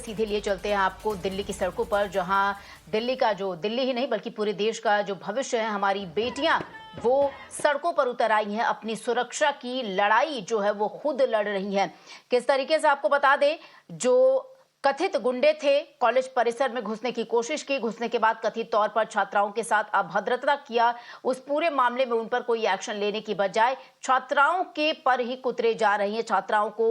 सीधे लिए चलते हैं आपको दिल्ली की सड़कों पर, जहां दिल्ली का जो दिल्ली ही नहीं बल्कि पूरे देश का जो भविष्य है, हमारी बेटियां वो सड़कों पर उतर आई हैं, अपनी सुरक्षा की लड़ाई जो है वो खुद लड़ रही हैं। किस तरीके से आपको बता दें, जो कथित गुंडे थे कॉलेज परिसर में घुसने की कोशिश की, घुसने के बाद कथित तौर पर छात्राओं के साथ अभद्रता किया, उस पूरे मामले में उन पर कोई एक्शन लेने की बजाय छात्राओं के पर ही कुतरे जा रही हैं। छात्राओं को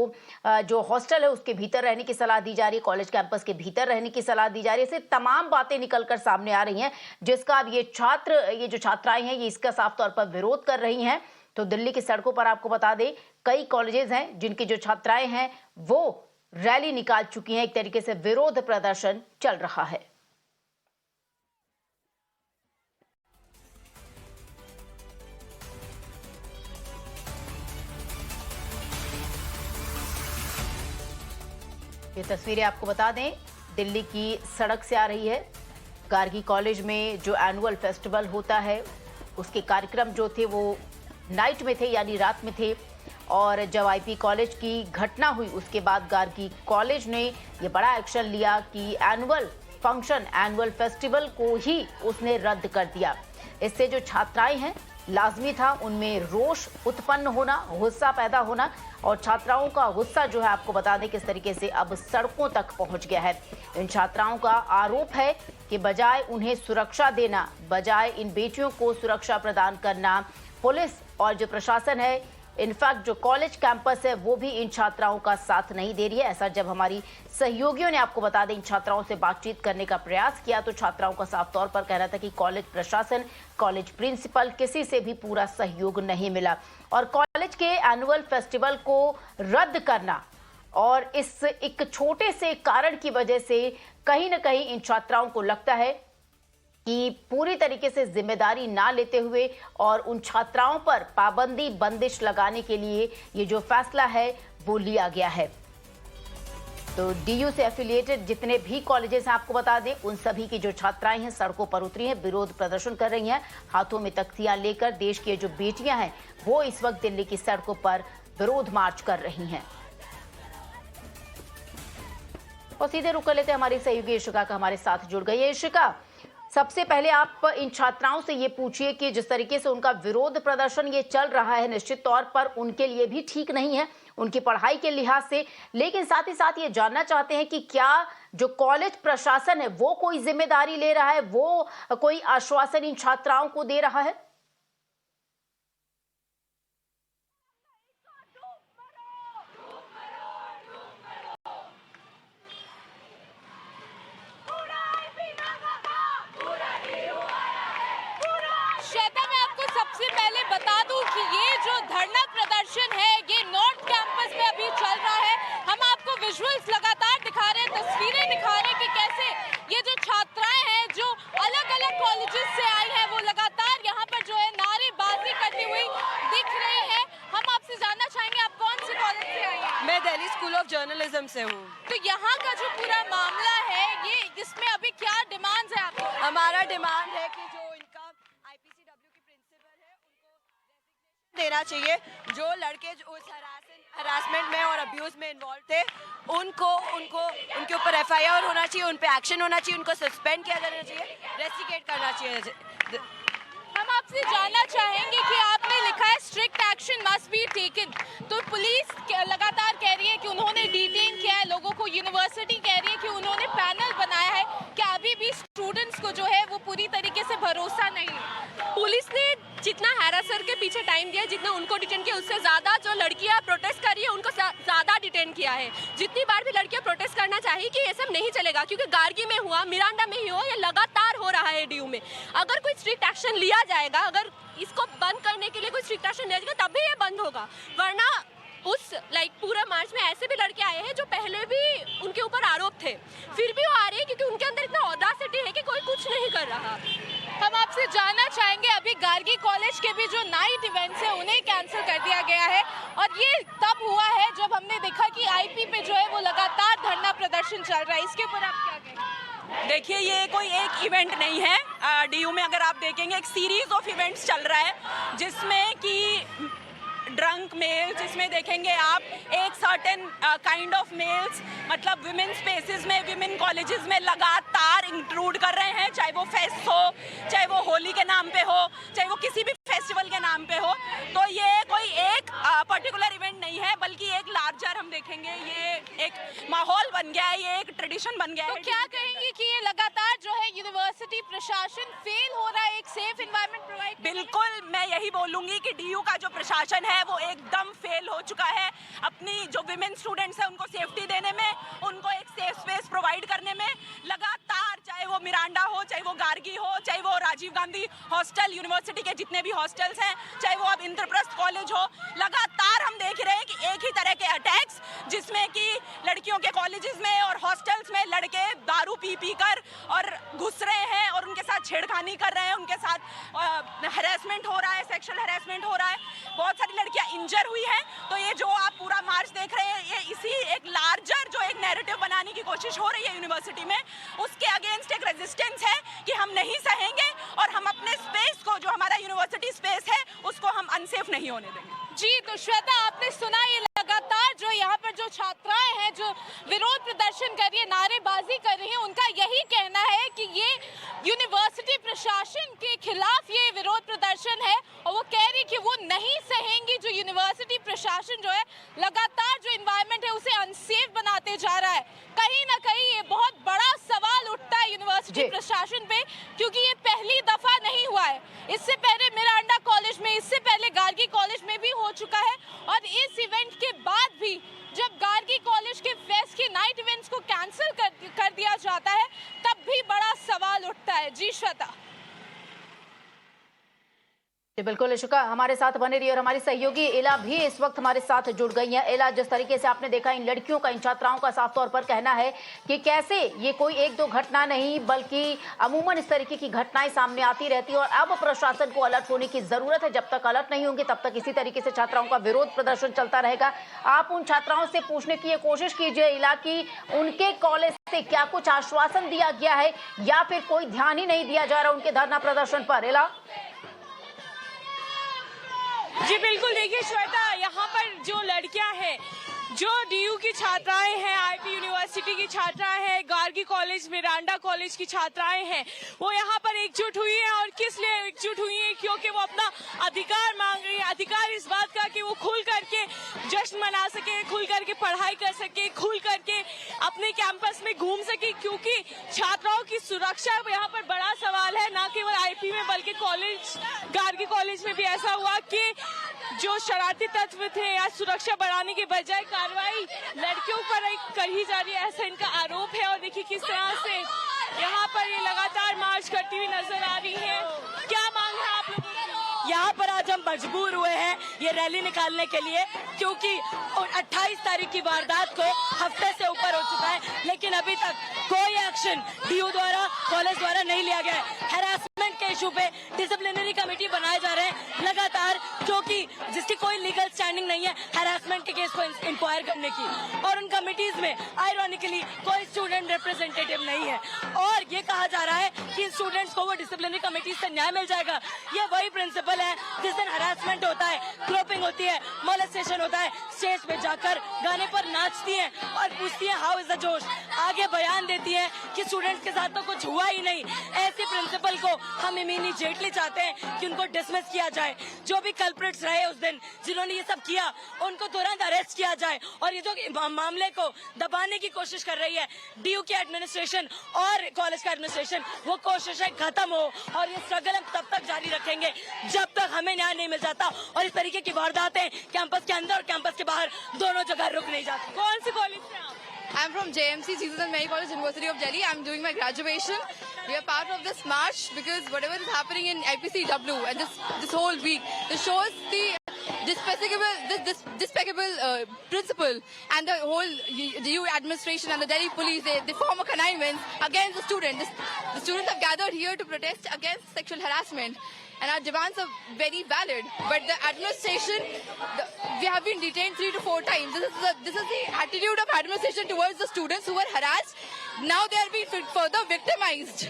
जो हॉस्टल है उसके भीतर रहने की सलाह दी जा रही है, कॉलेज कैंपस के भीतर रहने की सलाह दी जा रही है। ऐसे तमाम बातें निकलकर सामने आ रही हैं, जिसका अब ये जो छात्राएं हैं ये इसका साफ तौर पर विरोध कर रही हैं। तो दिल्ली की सड़कों पर आपको बता दें, कई कॉलेजेस हैं जिनकी जो छात्राएं हैं वो रैली निकाल चुकी हैं। एक तरीके से विरोध प्रदर्शन चल रहा है। ये तस्वीरें आपको बता दें, दिल्ली की सड़क से आ रही है। गार्गी कॉलेज में जो एनुअल फेस्टिवल होता है उसके कार्यक्रम जो थे वो नाइट में थे, यानी रात में थे। और जब आईपी कॉलेज की घटना हुई उसके बाद गार्गी कॉलेज ने ये बड़ा एक्शन लिया कि एनुअल फंक्शन, एनुअल फेस्टिवल को ही उसने रद्द कर दिया। इससे जो छात्राएं हैं लाजमी था उनमें रोष उत्पन्न होना, गुस्सा पैदा होना, और छात्राओं का गुस्सा जो है आपको बता दें किस तरीके से अब सड़कों तक पहुंच गया है। इन छात्राओं का आरोप है कि बजाय उन्हें सुरक्षा देना, बजाय इन बेटियों को सुरक्षा प्रदान करना, पुलिस और जो प्रशासन है, इनफैक्ट जो कॉलेज कैंपस है वो भी इन छात्राओं का साथ नहीं दे रही है। ऐसा जब हमारी सहयोगियों ने आपको बता दें इन छात्राओं से बातचीत करने का प्रयास किया तो छात्राओं का साफ तौर पर कहना था कि कॉलेज प्रशासन, कॉलेज प्रिंसिपल, किसी से भी पूरा सहयोग नहीं मिला। और कॉलेज के एनुअल फेस्टिवल को रद्द करना और इस एक छोटे से कारण की वजह से कहीं ना कहीं इन छात्राओं को लगता है कि पूरी तरीके से जिम्मेदारी ना लेते हुए और उन छात्राओं पर पाबंदी, बंदिश लगाने के लिए ये जो फैसला है वो लिया गया है। तो डीयू से एफिलिएटेड जितने भी कॉलेजेस हैं आपको बता दें, उन सभी की जो छात्राएं हैं सड़कों पर उतरी हैं, विरोध प्रदर्शन कर रही हैं, हाथों में तख्तियां लेकर। देश की जो बेटियां हैं वो इस वक्त दिल्ली की सड़कों पर विरोध मार्च कर रही हैं। और सीधे रुक कर लेते हैं, हमारी सहयोगी इशिका का हमारे साथ जुड़ गई है। इशिका, सबसे पहले आप इन छात्राओं से ये पूछिए कि जिस तरीके से उनका विरोध प्रदर्शन ये चल रहा है, निश्चित तौर पर उनके लिए भी ठीक नहीं है, उनकी पढ़ाई के लिहाज से, लेकिन साथ ही साथ ये जानना चाहते हैं कि क्या जो कॉलेज प्रशासन है वो कोई जिम्मेदारी ले रहा है, वो कोई आश्वासन इन छात्राओं को दे रहा है? श्वेता, मैं आपको सबसे पहले बता दूं कि ये जो धरना प्रदर्शन है ये नॉर्थ कैंपस में अभी चल रहा है। हम आपको विजुअल्स लगातार दिखा रहे हैं, तस्वीरें दिखा रहे हैं कि कैसे ये जो छात्राएं हैं जो अलग अलग कॉलेजेस से आई हैं वो लगातार यहाँ पर जो है नारेबाजी करती हुई दिख रही है। हम आपसे जानना चाहेंगे आप कौन से कॉलेज से आई हैं? मैं दिल्ली स्कूल ऑफ जर्नलिज्म से हूँ। तो यहाँ का जो पूरा मामला है ये, इसमें अभी क्या डिमांड्स है आपको? हमारा डिमांड है कि जो इनका IPCW की प्रिंसिपल है उनको रेजिग्नेशन देना चाहिए। जो लड़के जो उस हरासमेंट में और अब्यूज में इन्वॉल्व थे उनके ऊपर FIR होना चाहिए, उन पे एक्शन होना चाहिए, उनको सस्पेंड किया जाना चाहिए, रेस्टिकेट करना चाहिए। हम आपसे जानना चाहेंगे कि आपने लिखा है strict action must be taken, तो पुलिस लगातार कह रही है कि उन्होंने डिटेन किया है लोगों को, यूनिवर्सिटी कह रही है कि उन्होंने पैनल बनाया है, क्या अभी भी स्टूडेंट्स को जो है वो पूरी तरीके से भरोसा नहीं है? पुलिस ने जितना हैरासर के पीछे टाइम दिया है, जितना उनको डिटेन किया, उससे ज़्यादा जो लड़कियां प्रोटेस्ट कर रही है उनको ज़्यादा डिटेन किया है। जितनी बार भी लड़कियां प्रोटेस्ट करना चाहिए कि ये सब नहीं चलेगा, क्योंकि गार्गी में हुआ, मिरांडा में ही हुआ, ये लगातार हो रहा है डीयू में। अगर कोई स्ट्रिक्ट एक्शन लिया जाएगा, अगर इसको बंद करने के लिए कोई स्ट्रिक्ट एक्शन लिया जाएगा तभी ये बंद होगा, वरना उस पूरा मार्च में ऐसे भी लड़के आए हैं जो पहले भी उनके ऊपर आरोप थे, फिर भी वो आ रहे हैं क्योंकि उनके अंदर इतना ऑडेसिटी है कि कोई कुछ नहीं कर रहा। हम आपसे जानना चाहेंगे, अभी गार्गी कॉलेज के भी जो नाइट इवेंट्स है उन्हें कैंसिल कर दिया गया है, और ये तब हुआ है जब हमने देखा कि आईपी पे जो है वो लगातार धरना प्रदर्शन चल रहा है। इसके ऊपर आप क्या कहेंगे? देखिए, ये कोई एक इवेंट नहीं है। डीयू में अगर आप देखेंगे एक सीरीज ऑफ इवेंट्स चल रहा है जिसमें कि ड्रंक मेल्स, इसमें देखेंगे आप एक सर्टेन काइंड ऑफ मेल्स, मतलब विमेन स्पेसेस में, विमेन कॉलेजेस में लगातार इंक्लूड कर रहे हैं, चाहे वो फेस्ट हो, चाहे वो होली के नाम पे हो, चाहे वो किसी भी फेस्टिवल के नाम पे हो। तो ये कोई एक पर्टिकुलर इवेंट नहीं है, बल्कि एक लार्जर हम देखेंगे, ये एक माहौल बन गया है, ये एक ट्रेडिशन बन गया है। तो क्या कहेंगी कि ये लगातार जो है यूनिवर्सिटी प्रशासन फेल हो रहा है एक सेफ एनवायरनमेंट प्रोवाइड? बिल्कुल, मैं यही बोलूंगी कि डीयू का जो प्रशासन है वो एकदम फेल हो चुका है अपनी जो विमेन स्टूडेंट्स हैं उनको सेफ्टी देने में, उनको एक सेफ स्पेस प्रोवाइड करने में। लगातार चाहे वो मिरांडा हो, चाहे वो गार्गी हो, चाहे वो राजीव गांधी हॉस्टल, यूनिवर्सिटी के जितने भी हॉस्टल्स हैं, चाहे वो अब इंद्रप्रस्थ कॉलेज हो, लगातार हम देख रहे हैं कि एक ही तरह के अटैक्स, जिसमें कि लड़कियों के कॉलेजेस में और हॉस्टल्स में लड़के दारू पी कर और घुस रहे हैं और उनके साथ छेड़खानी कर रहे हैं, उनके साथ हैरेसमेंट हो रहा है, सेक्सुअल हैरेसमेंट हो रहा है, बहुत सारी लड़कियां इंजर हुई हैं। तो ये जो आप पूरा मार्च देख रहे हैं, ये इसी एक लार्जर जो एक नैरेटिव बनाने की कोशिश हो रही है यूनिवर्सिटी में, उसके अगेंस्ट एक रेजिस्टेंस है कि हम नहीं सहेंगे और हम अपने स्पेस को, जो हमारा यूनिवर्सिटी स्पेस है, उसको हम अनसेफ नहीं होने देंगे। जी, तो श्वेता, आपने सुना ये लगातार जो यहाँ पर जो छात्राएं हैं जो विरोध प्रदर्शन कर रही है, नारेबाजी कर रही है, उनका यही कहना है कि ये यूनिवर्सिटी प्रशासन के खिलाफ ये विरोध प्रदर्शन है और वो कह रही कि वो नहीं सहेंगी जो यूनिवर्सिटी प्रशासन जो है लगातार जो एनवायरनमेंट है उसे अनसेफ बनाते जा रहा है। कहीं ना कहीं ये बहुत बड़ा सवाल उठता है यूनिवर्सिटी प्रशासन पे, क्योंकि ये पहली दफा नहीं हुआ है। इससे पहले मिरांडा कॉलेज में, इससे पहले गार्गी कॉलेज में भी हो चुका है और इस इवेंट के बाद भी जब गार्गी कॉलेज के फेस्ट के नाइट इवेंट्स को कैंसिल कर दिया जाता है, तब भी बड़ा सवाल उठता है। जी श्वेता। बिल्कुल इशिका, हमारे साथ बने रही और हमारी सहयोगी एला भी इस वक्त हमारे साथ जुड़ गई हैं। एला, जिस तरीके से आपने देखा, इन लड़कियों का, इन छात्राओं का साफ तौर पर कहना है कि कैसे ये कोई एक दो घटना नहीं बल्कि अमूमन इस तरीके की घटनाएं सामने आती रहती है और अब प्रशासन को अलर्ट होने की जरूरत है। जब तक अलर्ट नहीं होंगे तब तक इसी तरीके से छात्राओं का विरोध प्रदर्शन चलता रहेगा। आप उन छात्राओं से पूछने की कोशिश कीजिए एला कि उनके कॉलेज से क्या कुछ आश्वासन दिया गया है या फिर कोई ध्यान ही नहीं दिया जा रहा उनके धरना प्रदर्शन पर। एला जी बिल्कुल, देखिए श्वेता, यहाँ पर जो लड़कियां हैं, जो डीयू की छात्राएं हैं, आईपी यूनिवर्सिटी की छात्राएं हैं, गार्गी कॉलेज, मिरांडा कॉलेज की छात्राएं हैं, वो यहाँ पर एकजुट हुई है। और किस लिए एकजुट हुई है? क्योंकि वो अपना अधिकार मांग रही है। अधिकार इस बात का कि वो खुल करके जश्न मना सके, खुल करके पढ़ाई कर सके, खुल करके अपने कैंपस में घूम सके, क्योंकि छात्राओं की सुरक्षा यहाँ पर बड़ा सवाल है। न केवल आईपी में बल्कि कॉलेज, गार्गी कॉलेज में भी ऐसा हुआ कि जो शरारती तत्व थे या सुरक्षा बढ़ाने के बजाय कार्रवाई लड़कियों पर करी जा रही है, ऐसा इनका आरोप है। और देखिए किस तरह से यहाँ पर ये लगातार मार्च करती हुई नजर आ रही है। क्या मांग है आप लोगों की? यहाँ पर आज हम मजबूर हुए हैं ये रैली निकालने के लिए, क्योंकि 28 तारीख की वारदात को हफ्ते से ऊपर हो चुका है, लेकिन अभी तक कोई एक्शन डीयू द्वारा, कॉलेज द्वारा नहीं लिया गया है। हैरासमेंट के इशू पे डिसिप्लिनरी कमेटी बनाए जा रहे हैं लगातार, क्योंकि जिसकी कोई लीगल स्टैंडिंग नहीं है हैरासमेंट के केस को इंक्वायर करने की। और उन कमिटीज में आयरॉनिकली कोई स्टूडेंट रिप्रेजेंटेटिव नहीं है और ये कहा जा रहा है कि स्टूडेंट्स को वो डिसिप्लिनरी कमेटी से न्याय मिल जाएगा। ये वही प्रिंसिपल है जिस दिन हरासमेंट होता है, ग्रुपिंग होती है, मोलेस्टेशन होता है, स्टेज पे जाकर गाने पर नाचती हैं और पूछती हैं हाउ इज द जोश, आगे बयान देती हैं कि स्टूडेंट्स के साथ तो कुछ हुआ ही नहीं। ऐसे प्रिंसिपल को हम इमीडिएटली चाहते हैं कि उनको डिसमिस किया जाए। जो भी कल्प्रिट्स रहे उस दिन, जिन्होंने ये सब किया, उनको तुरंत अरेस्ट किया जाए। और ये जो मामले को दबाने की कोशिश कर रही है डीयू की एडमिनिस्ट्रेशन और कॉलेज का एडमिनिस्ट्रेशन, वो कोशिशें खत्म हो। और ये स्ट्रगल हम तब तक जारी रखेंगे जब तक हमें न्याय नहीं मिल जाता और इस तरीके की वारदातें कैंपस के अंदर और कैंपस के बाहर दोनों जगह रुक नहीं जाती। कौन सी कॉलेज से आप? I'm from JMC, Jesus and Mary College, University of Delhi. I'm doing my graduation. We are part of this march because whatever is happening in IPCW and this whole week, this shows the despicable principal and the whole DU administration and the Delhi police. They form a connivance against the students. The students have gathered here to protest against sexual harassment. and our demands are very valid. But the administration, we have been detained 3 to 4 times. This is the attitude of administration towards the students who were harassed. Now they are being further victimized.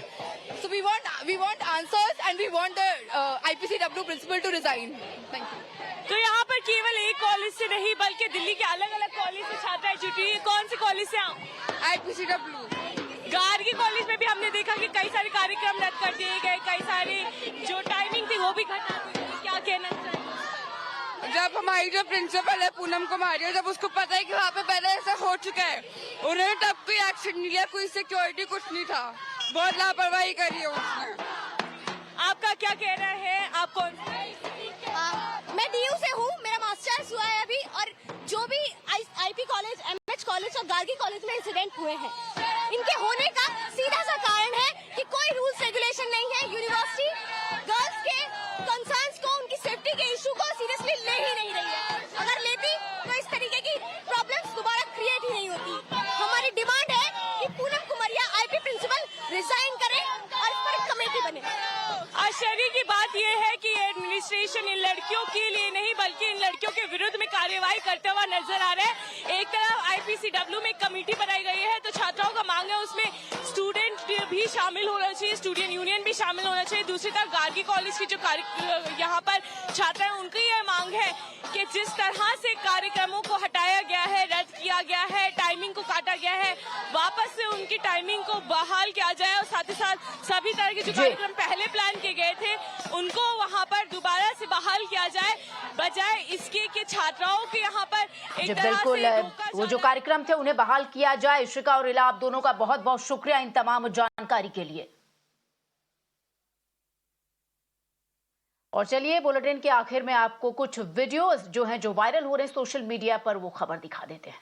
So we want answers, and we want the IPCW principal to resign. Thank you. तो यहाँ पर केवल एक college से नहीं बल्कि दिल्ली के अलग अलग कॉलेज से छात्राएं जुटी हुई है। कौन से कॉलेज से आप? IPCW. गार्गी कॉलेज में भी हमने देखा कि कई सारे कार्यक्रम रद्द कर दिए गए, कई सारे जो टाइमिंग थी वो भी घटा दी गई। क्या कहना चाहिए? जब हमारी जो प्रिंसिपल है पूनम कुमारी, जब उसको पता है कि वहाँ पे पहले ऐसा हो चुका है, उन्होंने तब कोई एक्शन नहीं लिया, कोई सिक्योरिटी कुछ नहीं था, बहुत लापरवाही करी है उसने। आपका क्या कहना है? आप कौन? मैं डीयू से हूँ, मेरा मास्टर्स हुआ है अभी, और जो भी आईपी कॉलेज, एमएच कॉलेज और गार्गी कॉलेज में इंसिडेंट हुए हैं, इनके होने का सीधा सा कारण है कि कोई रूल्स रेगुलेशन नहीं है। यूनिवर्सिटी गर्ल्स के कंसर्न्स को, उनकी सेफ्टी के इशू को सीरियसली ले ही नहीं रही है। अगर लेती तो इस तरीके की प्रॉब्लम्स दोबारा क्रिएट ही नहीं होती। हमारी डिमांड है कि पूनम कुमारिया आईपी प्रिंसिपल रिजाइन करें और इस पर कमेटी बने। आश्चर्य की बात यह है कि एडमिनिस्ट्रेशन इन लड़कियों के लिए नहीं बल्कि इन लड़कियों के विरुद्ध में कार्यवाही करते हुआ नजर आ रहा है। एक तरफ आईपीसीडब्ल्यू में कमेटी बनाई गई है तो छात्राओं का मांग है उसमें स्टूडेंट भी शामिल होना चाहिए, स्टूडेंट यूनियन भी शामिल होना चाहिए। दूसरी तरफ गार्गी कॉलेज की जो यहाँ पर छात्रा है उनकी यह मांग है कि जिस तरह से कार्यक्रमों को हटाया गया है, रद्द किया गया है, टाइमिंग को काटा गया है, वापस से उनकी टाइमिंग को बहाल किया जाए और साथ ही साथ सभी तरह के जो कार्यक्रम पहले प्लान किए गए थे उनको वहाँ पर दोबारा से बहाल किया जाए, बजाय इसके कि छात्राओं के यहाँ पर एक तरह से वो जो कार्यक्रम थे उन्हें बहाल किया जाए। इशिका और इला, आप दोनों का बहुत बहुत शुक्रिया इन तमाम जानकारी के लिए। और चलिए बुलेटिन के आखिर में आपको कुछ वीडियोस जो हैं जो वायरल हो रहे हैं सोशल मीडिया पर वो खबर दिखा देते हैं।